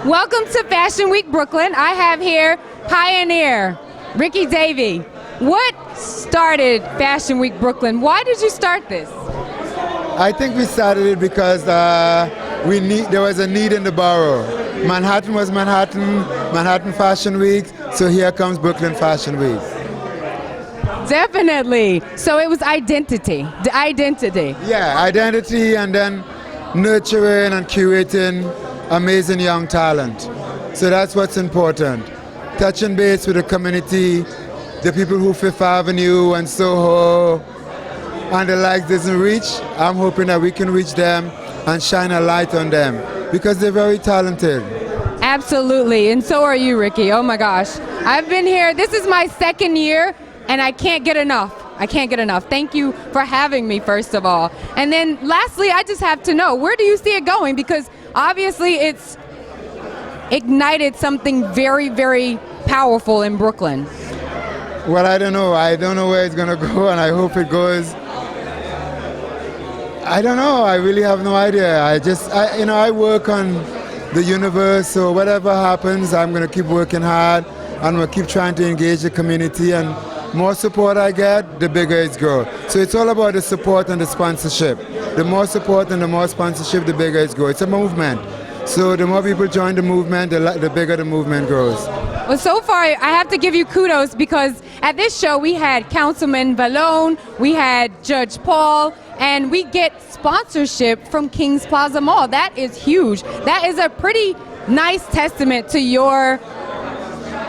Welcome to Fashion Week Brooklyn. I have here pioneer Ricky Davey. What started Fashion Week Brooklyn? Why did you start this? I think we started it because there was a need in the borough. Manhattan was Manhattan Fashion Week, so here comes Brooklyn Fashion Week. Definitely. So it was identity. The identity. Yeah, identity, and then nurturing and curating amazing young talent. So that's what's important. Touching base with the community, the people who Fifth Avenue and Soho and the likes doesn't reach. I'm hoping that we can reach them and shine a light on them because they're very talented. Absolutely, and so are you, Ricky. Oh my gosh. I've been here, this is my second year, and I can't get enough. I can't get enough. Thank you for having me, first of all. And then lastly, I just have to know, where do you see it going? Because obviously it's ignited something very, very powerful in Brooklyn. Well, I don't know. I don't know where it's going to go, and I hope it goes. I don't know. I really have no idea. I work on the universe, so whatever happens, I'm going to keep working hard, and I'm going to keep trying to engage the community, and more support I get, the bigger it grows. So it's all about the support and the sponsorship. The more support and the more sponsorship, the bigger it grows. It's a movement. So the more people join the movement, the bigger the movement grows. Well, so far, I have to give you kudos because at this show we had Councilman Vallone, we had Judge Paul, and we get sponsorship from Kings Plaza Mall. That is huge. That is a pretty nice testament to your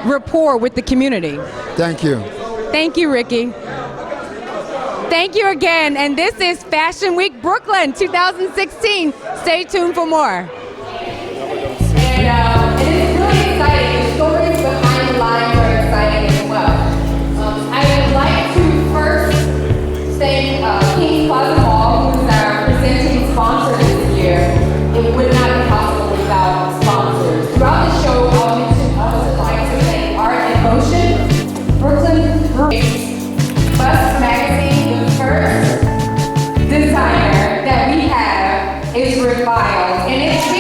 rapport with the community. Thank you. Thank you, Ricky. Thank you again. And this is Fashion Week Brooklyn 2016. Stay tuned for more. And it is really exciting. The stories behind the lines are exciting as well. I would like to first thank Kings Plaza Mall, who is our presenting sponsor this year. It would not be possible without sponsors. Throughout the show, I'll also like to thank Art in Motion, Brooklyn Bus Magazine. The first designer that we have is Rick Biles, and it's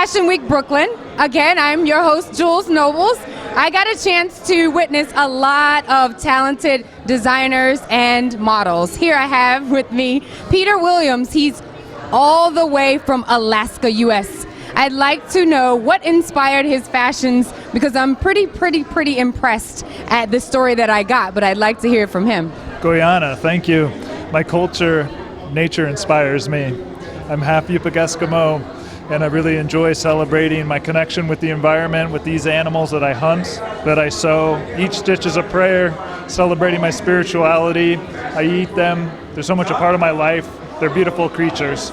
Fashion Week Brooklyn. Again, I'm your host, Jules Nobles. I got a chance to witness a lot of talented designers and models. Here I have with me Peter Williams. He's all the way from Alaska, US. I'd like to know what inspired his fashions because I'm pretty impressed at the story that I got, but I'd like to hear from him. Guyana, thank you. My culture, nature inspires me. I'm half Yupik Eskimo, and I really enjoy celebrating my connection with the environment, with these animals that I hunt, that I sew. Each stitch is a prayer, celebrating my spirituality. I eat them. They're so much a part of my life. They're beautiful creatures.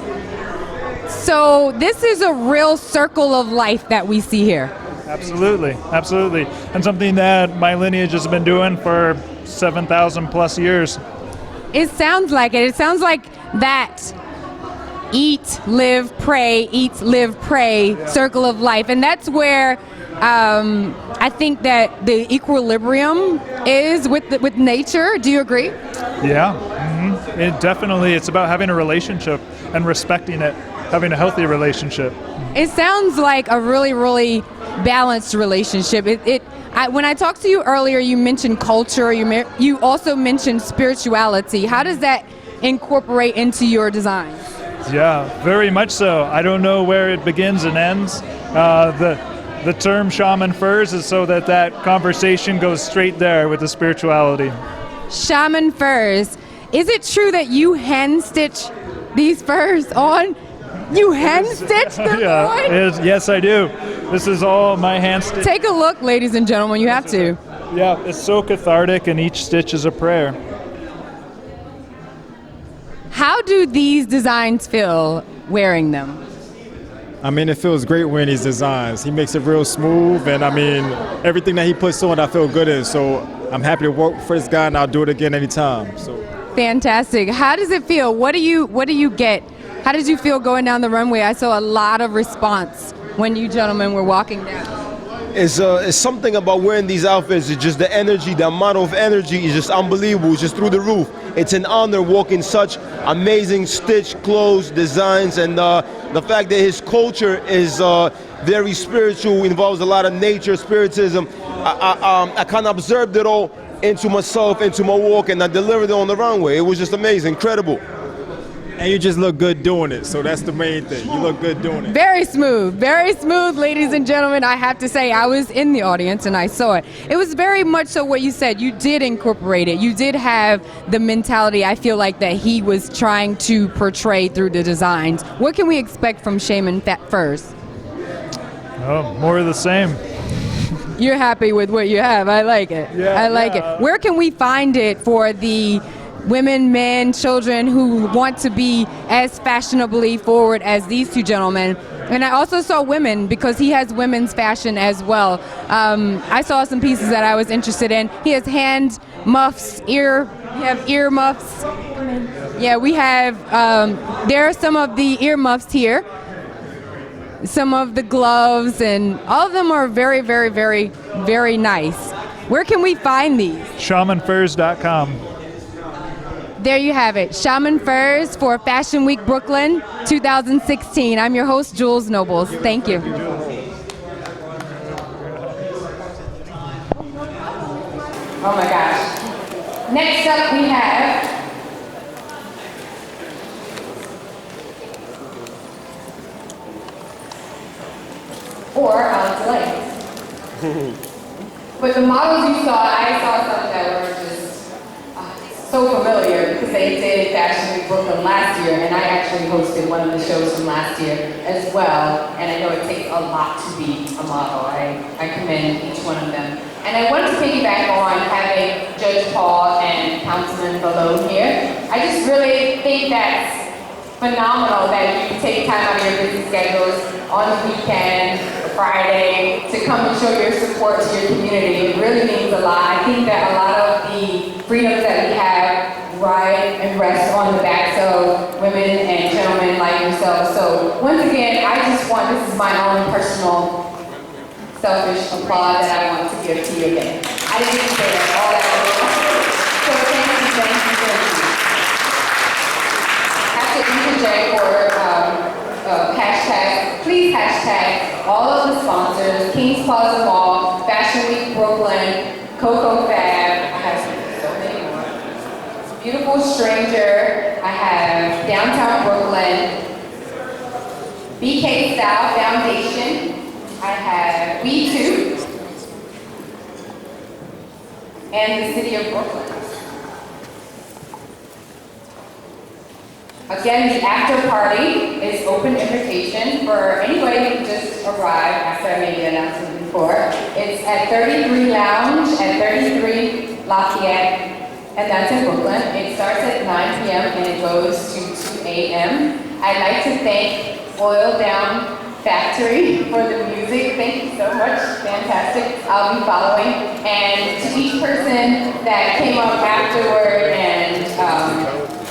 So this is a real circle of life that we see here. Absolutely, absolutely. And something that my lineage has been doing for 7,000 plus years. It sounds like it. It sounds like that eat, live, pray, eat, live, pray, circle of life. And that's where I think that the equilibrium is with nature. Do you agree? Yeah, it's about having a relationship and respecting it, having a healthy relationship. It sounds like a really balanced relationship. When I talked to you earlier, you mentioned culture, you also mentioned spirituality. How does that incorporate into your designs? Yeah, very much so. I don't know where it begins and ends. The term shaman furs is so that conversation goes straight there with the spirituality. Shaman furs. Is it true that you hand stitch these furs on? You hand stitch them on? Yes, I do. This is all my hand stitch. Take a look, ladies and gentlemen. You have to. Yeah, it's so cathartic, and each stitch is a prayer. How do these designs feel wearing them? I mean, it feels great wearing these designs. He makes it real smooth, and I mean, everything that he puts on, I feel good in. So I'm happy to work for this guy, and I'll do it again anytime. So fantastic. How does it feel? What do you get? How did you feel going down the runway? I saw a lot of response when you gentlemen were walking down. It's something about wearing these outfits. It's just the energy, the amount of energy is just unbelievable. It's just through the roof. It's an honor walking such amazing stitched clothes, designs, and the fact that his culture is very spiritual, involves a lot of nature, spiritism. I kind of observed it all into myself, into my walk, and I delivered it on the runway. It was just amazing, incredible. And you just look good doing it, so that's the main thing. You look good doing it. Very smooth, ladies and gentlemen. I have to say, I was in the audience and I saw it. It was very much so what you said. You did incorporate it. You did have the mentality, I feel like, that he was trying to portray through the designs. What can we expect from Shaman Furs? Oh, more of the same. You're happy with what you have. I like it. Yeah, I like it. Where can we find it for the women, men, children who want to be as fashionably forward as these two gentlemen? And I also saw women, because he has women's fashion as well. I saw some pieces that I was interested in. He has hand muffs, we have ear muffs. Yeah, we have, there are some of the ear muffs here. Some of the gloves, and all of them are very nice. Where can we find these? Shamanfurs.com. There you have it. Shaman Furs for Fashion Week Brooklyn 2016. I'm your host, Jules Nobles. Thank you. Oh my gosh. Next up we have But the models you saw, I saw some that were just so familiar because they did Fashion Week Brooklyn last year, and I actually hosted one of the shows from last year as well, and I know it takes a lot to be a model. I commend each one of them. And I wanted to piggyback on having Judge Paul and Councilman Valone here. I just really think that's phenomenal that you take time out of your busy schedules on the weekend, or Friday, to come and show your support to your community. It really means a lot. I think that a lot of the freedoms that we have ride and rest on the backs of women and gentlemen like yourselves. So once again, I just want, this is my own personal selfish applause that I want to give to you again. I didn't even say that, all that. So thank you. Hashtag for hashtag, please hashtag all of the sponsors, Kings Plaza Mall, Fashion Week Brooklyn, Coco Fab, I have so many more. Beautiful Stranger, I have Downtown Brooklyn, BK Style Foundation, I have We Too, and the City of Brooklyn. Again, the after party is open invitation for anybody who just arrived after I made the announcement before. It's at 33 Lounge at 33 Lafayette, and that's in Brooklyn. It starts at 9 p.m. and it goes to 2 a.m. I'd like to thank Oil Down Factory for the music. Thank you so much. Fantastic. I'll be following. And to each person that came up afterward and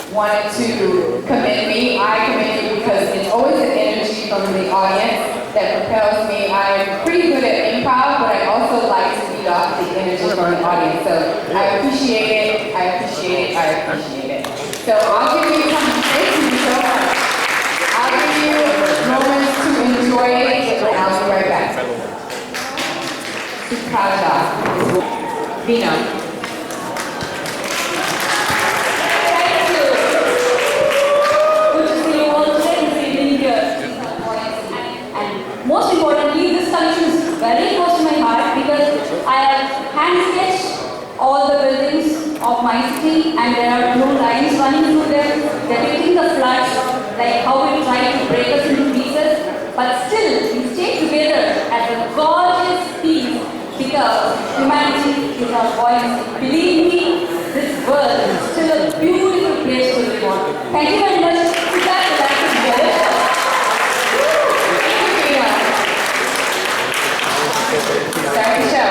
wanted to commend me, I commend you because it's always an energy from the audience that propels me. I'm pretty good at improv, but I also like to feed off the energy from the audience. So I appreciate it. I appreciate it. I appreciate it. So I'll give you some. Thank you so much. I'll give you moments to enjoy it, and I'll be right back. Super proud of that. Vino. Most importantly, this collection is very close to my heart because I have hand-sketched all the buildings of my city and there are blue lines running through them depicting the floods, like how we try to break us into pieces, but still we stay together as a gorgeous piece because humanity is our voice. Believe me, this world is still a beautiful place to live on. Thank you very much. Start the show.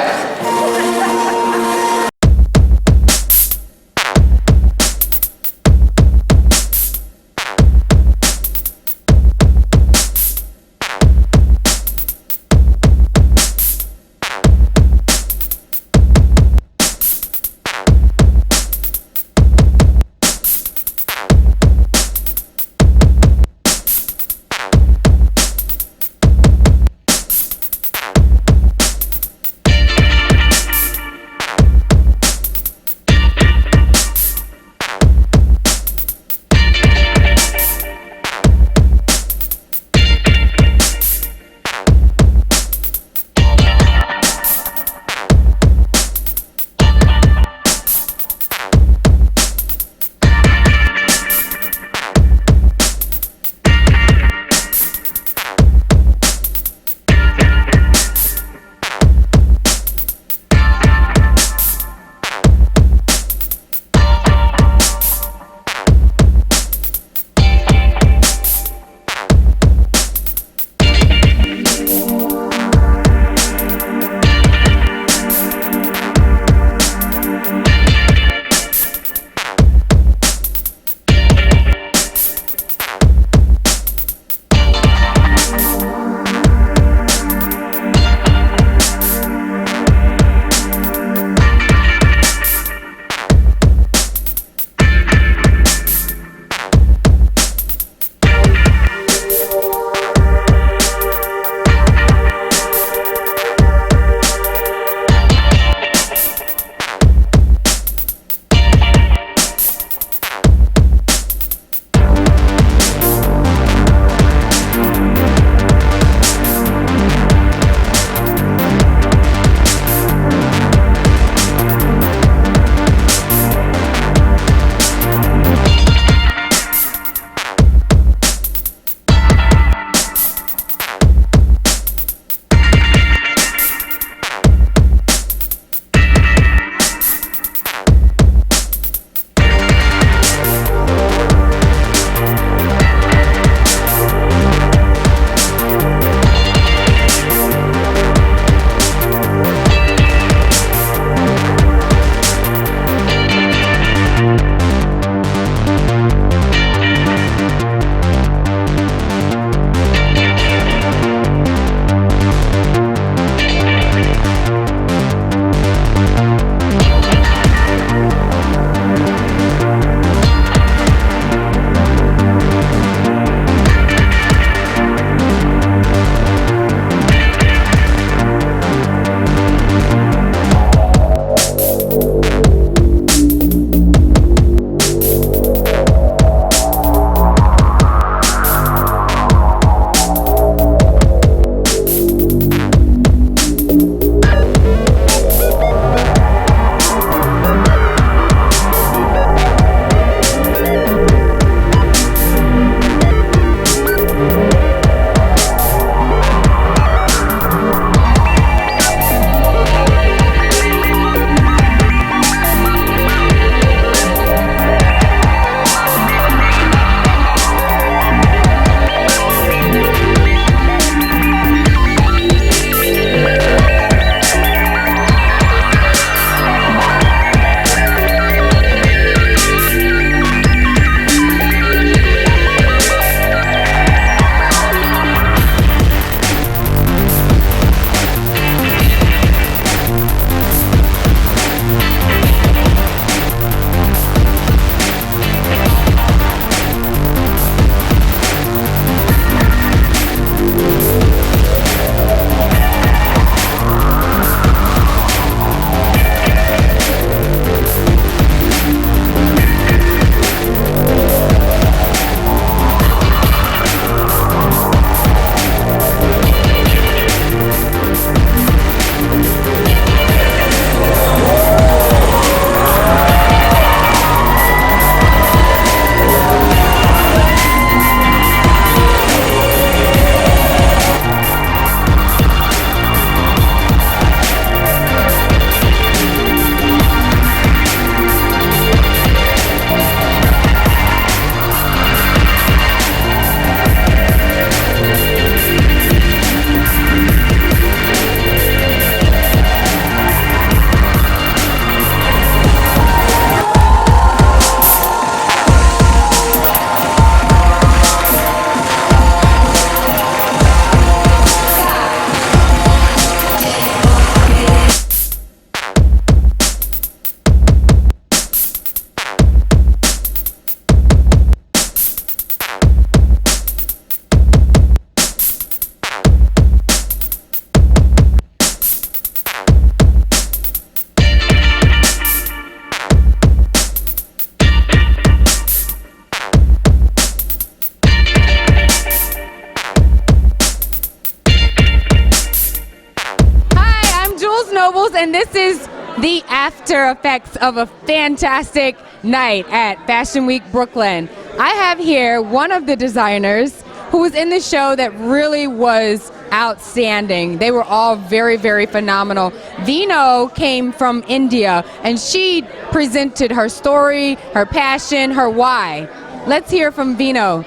and this is the after effects of a fantastic night at Fashion Week Brooklyn. I have here one of the designers who was in the show that really was outstanding. They were all very, very phenomenal. Vino came from India, and she presented her story, her passion, her why. Let's hear from Vino.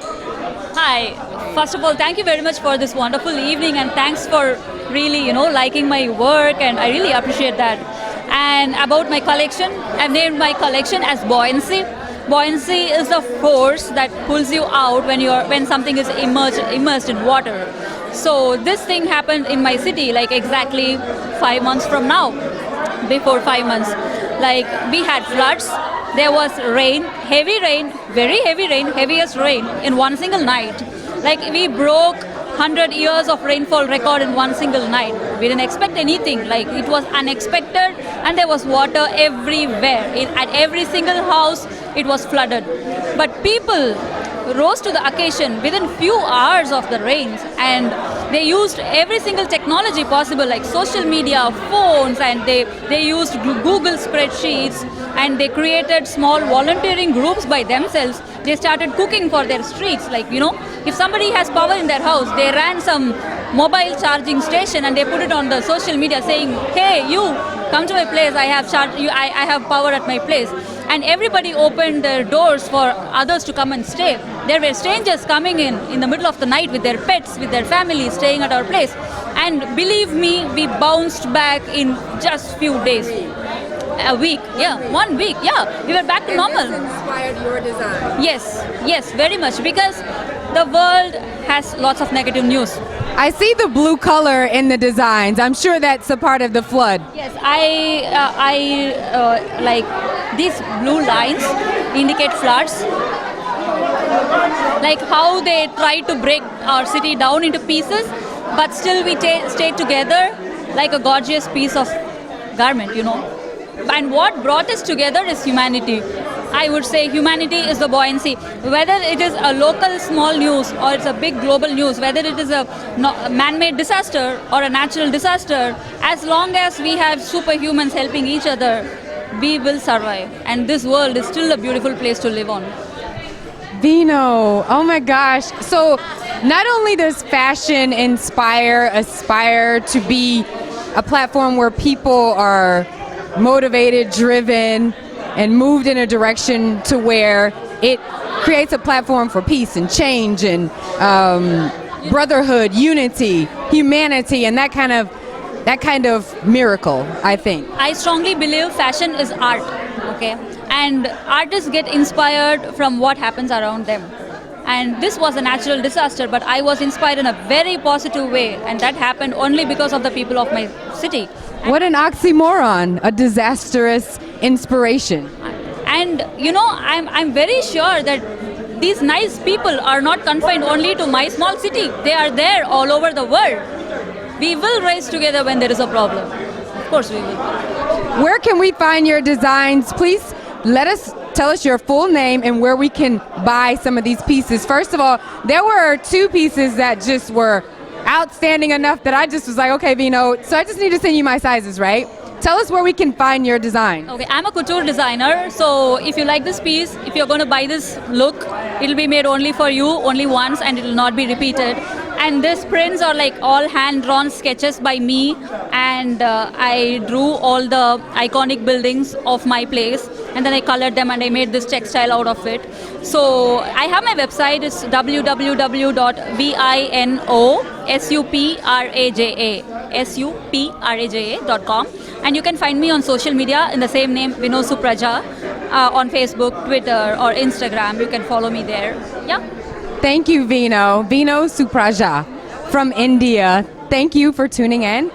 Hi. First of all, thank you very much for this wonderful evening, and thanks for really, liking my work, and I really appreciate that. And about my collection, I've named my collection as Buoyancy. Buoyancy is the force that pulls you out when something is immersed in water. So this thing happened in my city like exactly 5 months from now. Before 5 months, like we had floods. There was rain, very heavy rain, heaviest rain in one single night. Like we broke 100 years of rainfall record in one single night. We didn't expect anything. Like it was unexpected, and there was water everywhere. At every single house, it was flooded. But people rose to the occasion within few hours of the rains, and they used every single technology possible, like social media, phones, and they used Google spreadsheets, and they created small volunteering groups by themselves. They started cooking for their streets. Like, if somebody has power in their house, they ran some mobile charging station and they put it on the social media saying, hey, you, come to my place, I have power at my place. And everybody opened their doors for others to come and stay. There were strangers coming in the middle of the night with their pets, with their families, staying at our place. And believe me, we bounced back in just few days. A week, 1 week, we were back to normal. This inspired your design. Yes, very much, because the world has lots of negative news. I see the blue color in the designs. I'm sure that's a part of the flood. Yes, I like these blue lines indicate floods. Like how they tried to break our city down into pieces, but still we stayed together like a gorgeous piece of garment, And what brought us together is humanity. I would say humanity is the buoyancy. Whether it is a local small news or it's a big global news, whether it is a man-made disaster or a natural disaster, as long as we have superhumans helping each other, we will survive. And this world is still a beautiful place to live on. Vino, oh my gosh. So not only does fashion aspire to be a platform where people are motivated, driven, and moved in a direction to where it creates a platform for peace and change and brotherhood, unity, humanity, and that kind of miracle, I think. I strongly believe fashion is art, okay? And artists get inspired from what happens around them. And this was a natural disaster, but I was inspired in a very positive way, and that happened only because of the people of my city. What an oxymoron, a disastrous inspiration. And I'm very sure that these nice people are not confined only to my small city. They are there all over the world. We will rise together when there is a problem. Of course we will. Where can we find your designs? Please tell us your full name and where we can buy some of these pieces. First of all, there were 2 pieces that just were outstanding enough that I just was like, okay, Vino, so I just need to send you my sizes, right? Tell us where we can find your design. Okay, I'm a couture designer, so if you like this piece, if you're going to buy this look, it'll be made only for you, only once, and it will not be repeated. And these prints are like all hand-drawn sketches by me, and I drew all the iconic buildings of my place, and then I colored them and I made this textile out of it. So I have my website, it's www.vinosupraja.com, and you can find me on social media in the same name, Vino Supraja, on Facebook, Twitter, or Instagram. You can follow me there. Yeah. Thank you, Vino. Vino Supraja from India. Thank you for tuning in.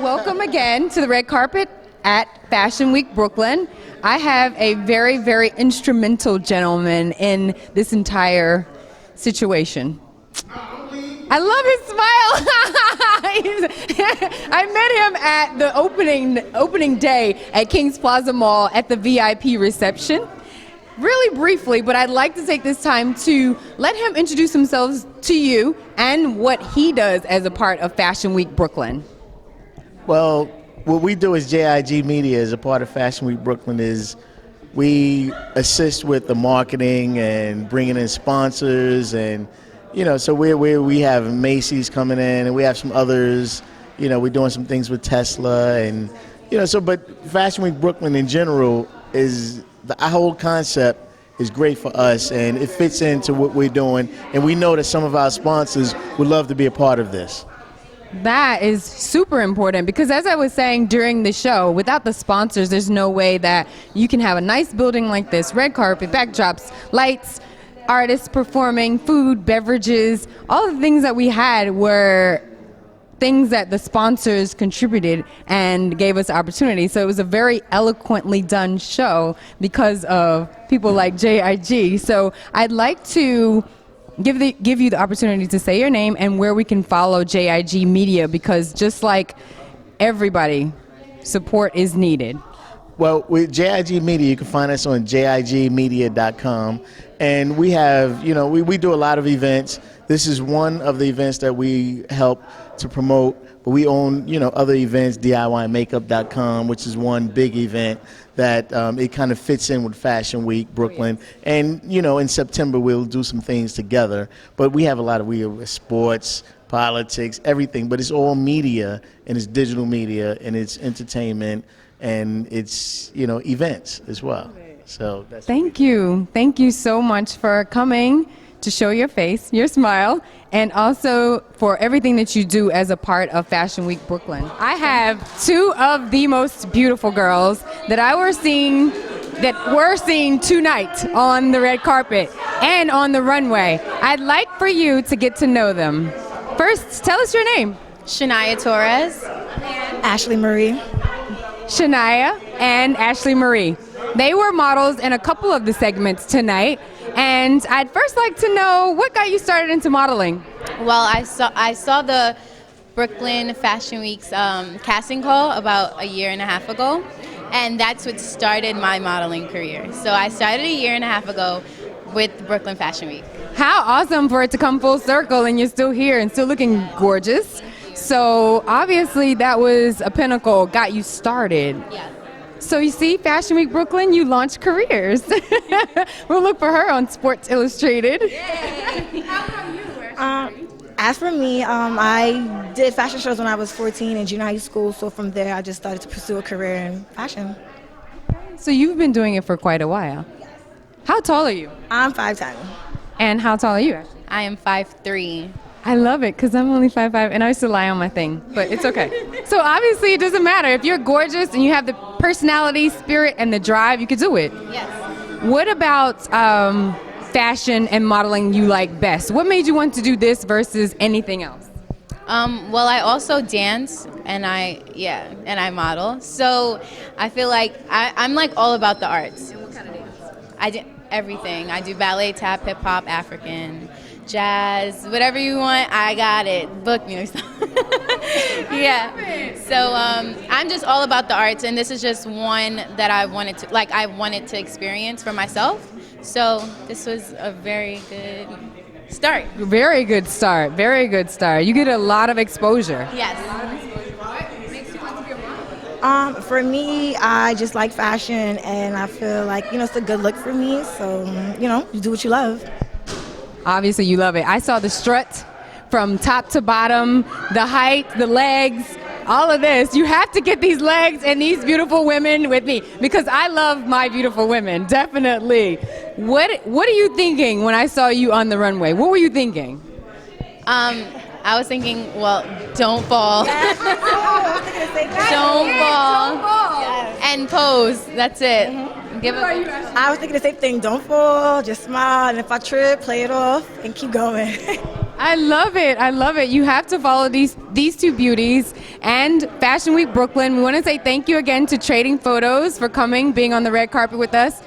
Welcome again to the red carpet at Fashion Week Brooklyn. I have a very, very instrumental gentleman in this entire situation. I love his smile. I met him at the opening day at Kings Plaza Mall at the VIP reception. Really briefly, but I'd like to take this time to let him introduce himself to you and what he does as a part of Fashion Week Brooklyn. Well, what we do as JIG Media as a part of Fashion Week Brooklyn is we assist with the marketing and bringing in sponsors, and so we have Macy's coming in, and we have some others. We're doing some things with Tesla, and but Fashion Week Brooklyn in general is our whole concept is great for us, and it fits into what we're doing, and we know that some of our sponsors would love to be a part of this. That is super important because, as I was saying during the show, without the sponsors, there's no way that you can have a nice building like this, red carpet, backdrops, lights, artists performing, food, beverages. All the things that we had were things that the sponsors contributed and gave us opportunity. So it was a very eloquently done show because of people like JIG. So I'd like to give you the opportunity to say your name and where we can follow JIG Media, because just like everybody, support is needed. Well, with JIG Media, you can find us on jigmedia.com, and we have, we do a lot of events. This is one of the events that we help to promote, but we own, other events, DIYmakeup.com, which is one big event that it kind of fits in with Fashion Week Brooklyn. And, in September, we'll do some things together. But we have we have sports, politics, everything. But it's all media, and it's digital media, and it's entertainment, and it's, events as well. So that's Thank you. Thank you so much for coming to show your face, your smile, and also for everything that you do as a part of Fashion Week Brooklyn. I have two of the most beautiful girls that we're seeing tonight on the red carpet and on the runway. I'd like for you to get to know them. First, tell us your name. Shania Torres. Ashley Marie. Shania and Ashley Marie. They were models in a couple of the segments tonight, and I'd first like to know what got you started into modeling. Well, I saw the Brooklyn Fashion Week's casting call about a year and a half ago, and that's what started my modeling career. So I started a year and a half ago with Brooklyn Fashion Week. How awesome for it to come full circle and you're still here and still looking gorgeous. So obviously that was a pinnacle, got you started. Yeah. So you see, Fashion Week Brooklyn, you launched careers. We'll look for her on Sports Illustrated. How about you? As for me, I did fashion shows when I was 14 in junior high school. So from there, I just started to pursue a career in fashion. So you've been doing it for quite a while. How tall are you? I'm 5'10". And how tall are you, Ashley? I am 5'3". I love it because I'm only 5'5" and I used to lie on my thing, but it's okay. So obviously it doesn't matter. If you're gorgeous and you have the personality, spirit, and the drive, you could do it. Yes. What about fashion and modeling you like best? What made you want to do this versus anything else? Well, I also dance and I model. So I feel like I'm like all about the arts. And what kind of dance? I do everything. I do ballet, tap, hip hop, African, jazz, whatever you want, I got it. Book me or something. Yeah. So I'm just all about the arts, and this is just one that I wanted to experience for myself. So this was a very good start. Very good start. Very good start. You get a lot of exposure. Yes. What makes you want to be a model? For me, I just like fashion, and I feel like, it's a good look for me. So, you do what you love. Obviously you love it. I saw the strut from top to bottom, the height, the legs, all of this. You have to get these legs and these beautiful women with me because I love my beautiful women, definitely. What are you thinking when I saw you on the runway? What were you thinking? I was thinking, well, don't fall. Don't fall. And pose. That's it. Give it. I was thinking the same thing. Don't fall, just smile, and if I trip, play it off and keep going. I love it. I love it. You have to follow these two beauties and Fashion Week Brooklyn. We want to say thank you again to Trading Photos for coming, being on the red carpet with us.